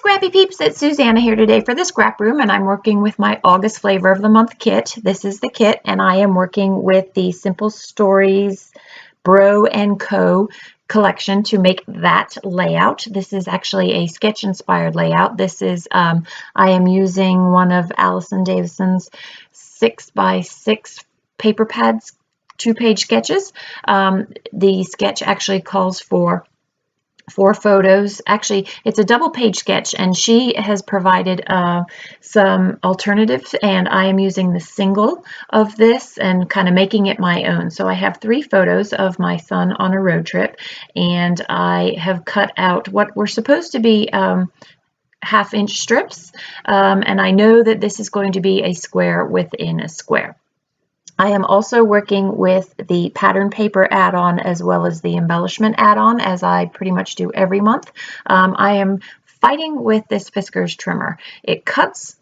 Scrappy Peeps, it's Suzanna here today for the Scrap Room, and I'm working with my August Flavor of the Month kit. This is the kit, and I am working with the Simple Stories Bro & Co. collection to make that layout. This is actually a sketch-inspired layout. This is, I am using one of Allison Davison's 6x6 paper pads, 2-page sketches. The sketch actually calls for 4 photos. Actually, it's a double-page sketch, and she has provided some alternatives, and I am using the single of this and kind of making it my own. So I have 3 photos of my son on a road trip, and I have cut out what were supposed to be half-inch strips, and I know that this is going to be a square within a square. I am also working with the pattern paper add-on as well as the embellishment add-on, as I pretty much do every month. I am fighting with this Fiskars trimmer. It cuts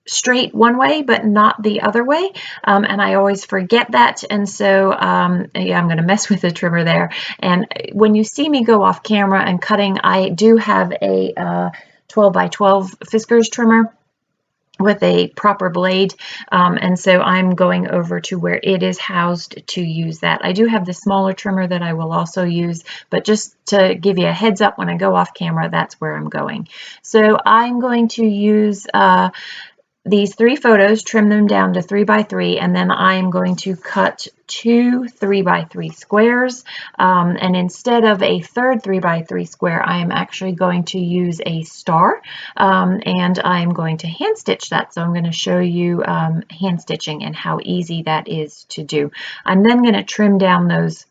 straight one way but not the other way, and I always forget that, and so yeah, I'm going to mess with the trimmer there. And when you see me go off camera and cutting, I do have a 12x12 Fiskars trimmer with a proper blade, and so I'm going over to where it is housed to use that. I do have the smaller trimmer that I will also use, but just to give you a heads up, when I go off camera, that's where I'm going. So I'm going to use these 3 photos, trim them down to 3x3, and then I'm going to cut 2 3x3 squares, and instead of a third 3x3 square, I am actually going to use a star, and I'm going to hand stitch that. So I'm going to show you hand stitching and how easy that is to do. I'm then going to trim down those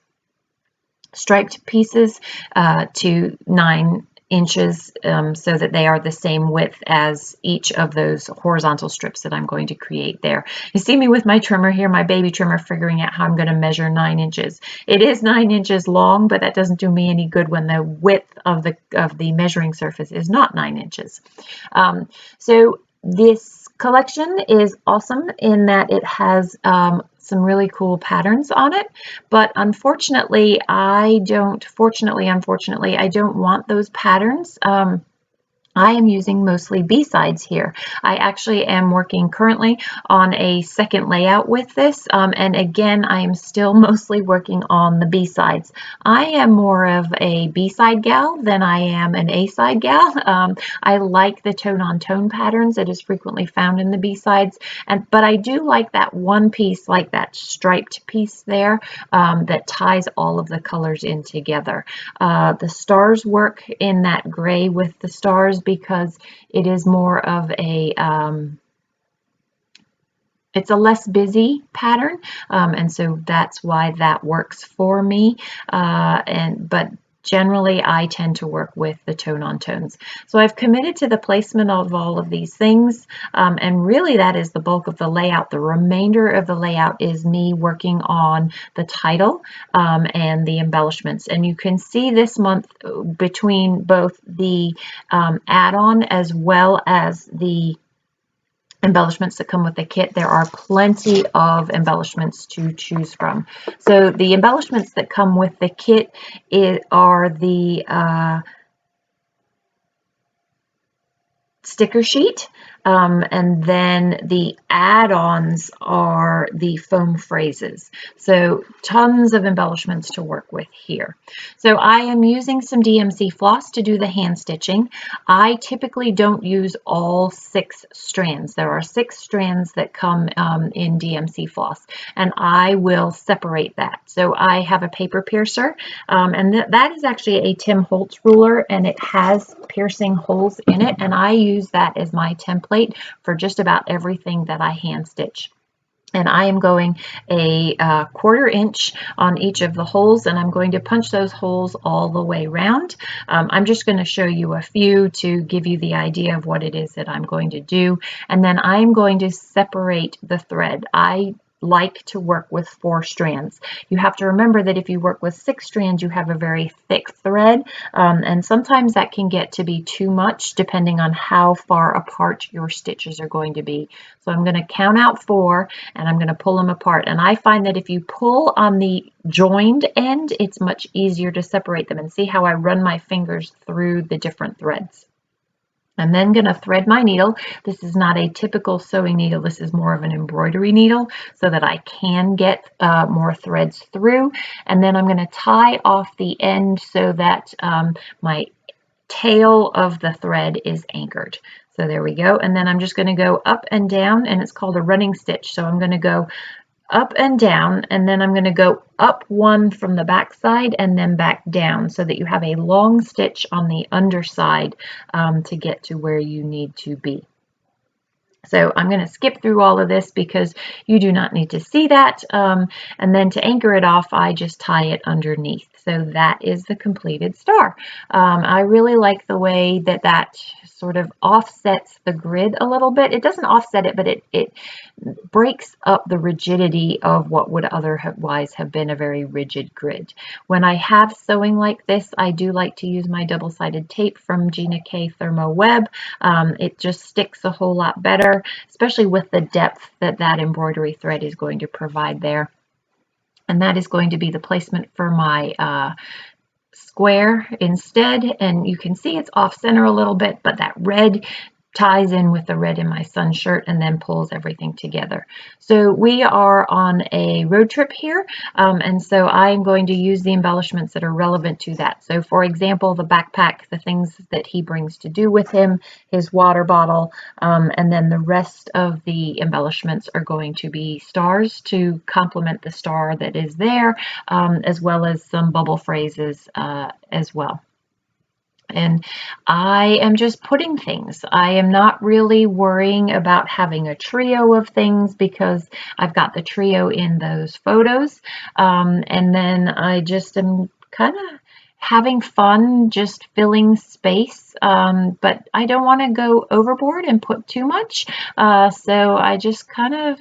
striped pieces to 9 inches, so that they are the same width as each of those horizontal strips that I'm going to create there. You see me with my trimmer here, my baby trimmer, figuring out how I'm going to measure 9 inches. It is 9 inches long, but that doesn't do me any good when the width of the measuring surface is not 9 inches. So this collection is awesome in that it has some really cool patterns on it, but unfortunately, I don't want those patterns. I am using mostly B-sides here. I actually am working currently on a second layout with this, and again, I am still mostly working on the B-sides. I am more of a B-side gal than I am an A-side gal. I like the tone-on-tone patterns that is frequently found in the B-sides, but I do like that one piece, like that striped piece there, that ties all of the colors in together. The stars work in that gray with the stars, because it is more of a it's a less busy pattern, and so that's why that works for me, but generally I tend to work with the tone-on-tones. So I've committed to the placement of all of these things, and really that is the bulk of the layout. The remainder of the layout is me working on the title and the embellishments. And you can see this month, between both the add-on as well as the embellishments that come with the kit, there are plenty of embellishments to choose from. So the embellishments that come with the kit are the sticker sheet, and then the add-ons are the foam phrases. So tons of embellishments to work with here. So I am using some DMC floss to do the hand stitching. I typically don't use all 6 strands. There are 6 strands that come in DMC floss, and I will separate that. So I have a paper piercer, and that is actually a Tim Holtz ruler, and it has piercing holes in it, and I use that as my template for just about everything that I hand stitch. And I am going a 1/4 inch on each of the holes, and I'm going to punch those holes all the way around. I'm just going to show you a few to give you the idea of what it is that I'm going to do, and then I'm going to separate the thread. I like to work with 4 strands. You have to remember that if you work with 6 strands, you have a very thick thread, and sometimes that can get to be too much depending on how far apart your stitches are going to be. So I'm going to count out 4 and I'm going to pull them apart. And I find that if you pull on the joined end, it's much easier to separate them. And see how I run my fingers through the different threads. I'm then going to thread my needle. This is not a typical sewing needle. This is more of an embroidery needle so that I can get more threads through. And then I'm going to tie off the end so that my tail of the thread is anchored. So there we go. And then I'm just going to go up and down, and it's called a running stitch. So I'm going to go up and down, and then I'm going to go up 1 from the back side and then back down so that you have a long stitch on the underside to get to where you need to be. So I'm going to skip through all of this because you do not need to see that. And then to anchor it off, I just tie it underneath. So that is the completed star. I really like the way that that sort of offsets the grid a little bit. It doesn't offset it, but it breaks up the rigidity of what would otherwise have been a very rigid grid. When I have sewing like this, I do like to use my double-sided tape from Gina K Thermo Web. It just sticks a whole lot better, especially with the depth that that embroidery thread is going to provide there. And that is going to be the placement for my square instead. And you can see it's off center a little bit, but that red ties in with the red in my son's shirt and then pulls everything together. So we are on a road trip here, and so I'm going to use the embellishments that are relevant to that. So for example, the backpack, the things that he brings to do with him, his water bottle, and then the rest of the embellishments are going to be stars to complement the star that is there, as well as some bubble phrases as well. And I am just putting things. I am not really worrying about having a trio of things because I've got the trio in those photos. And then I just am kind of having fun, just filling space. But I don't want to go overboard and put too much. So I just kind of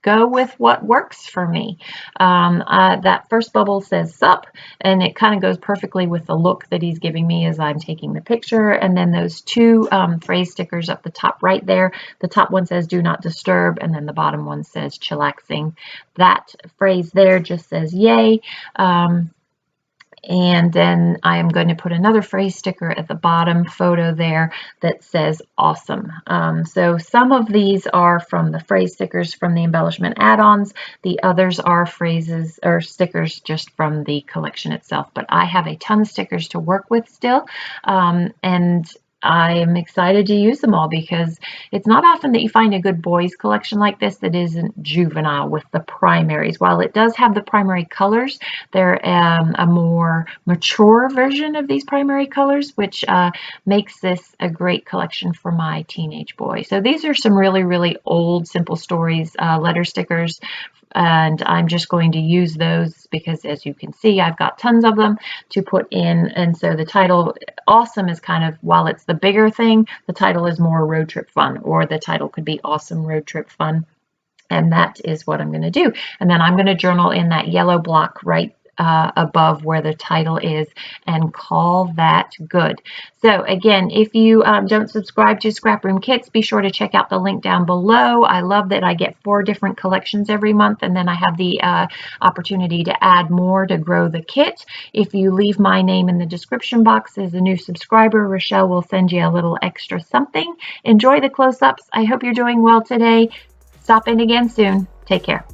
go with what works for me. That first bubble says sup, and it kind of goes perfectly with the look that he's giving me as I'm taking the picture. And then those 2 phrase stickers up the top right there. The top one says do not disturb, and then the bottom one says chillaxing. That phrase there just says yay. And then I am going to put another phrase sticker at the bottom photo there that says awesome. So some of these are from the phrase stickers from the embellishment add-ons. The others are phrases or stickers just from the collection itself. But I have a ton of stickers to work with still. And I am excited to use them all because it's not often that you find a good boys collection like this that isn't juvenile with the primaries. While it does have the primary colors, they're a more mature version of these primary colors, which makes this a great collection for my teenage boy. So these are some really, really old Simple Stories letter stickers, and I'm just going to use those because, as you can see, I've got tons of them to put in. And so the title awesome is kind of, while it's the bigger thing, the title is more road trip fun, or the title could be awesome road trip fun. And that is what I'm going to do. And then I'm going to journal in that yellow block right above where the title is and call that good. So again, if you don't subscribe to ScrapRoom Kits, be sure to check out the link down below. I love that I get 4 different collections every month, and then I have the opportunity to add more to grow the kit. If you leave my name in the description box as a new subscriber, Rochelle will send you a little extra something. Enjoy the close-ups. I hope you're doing well today. Stop in again soon. Take care.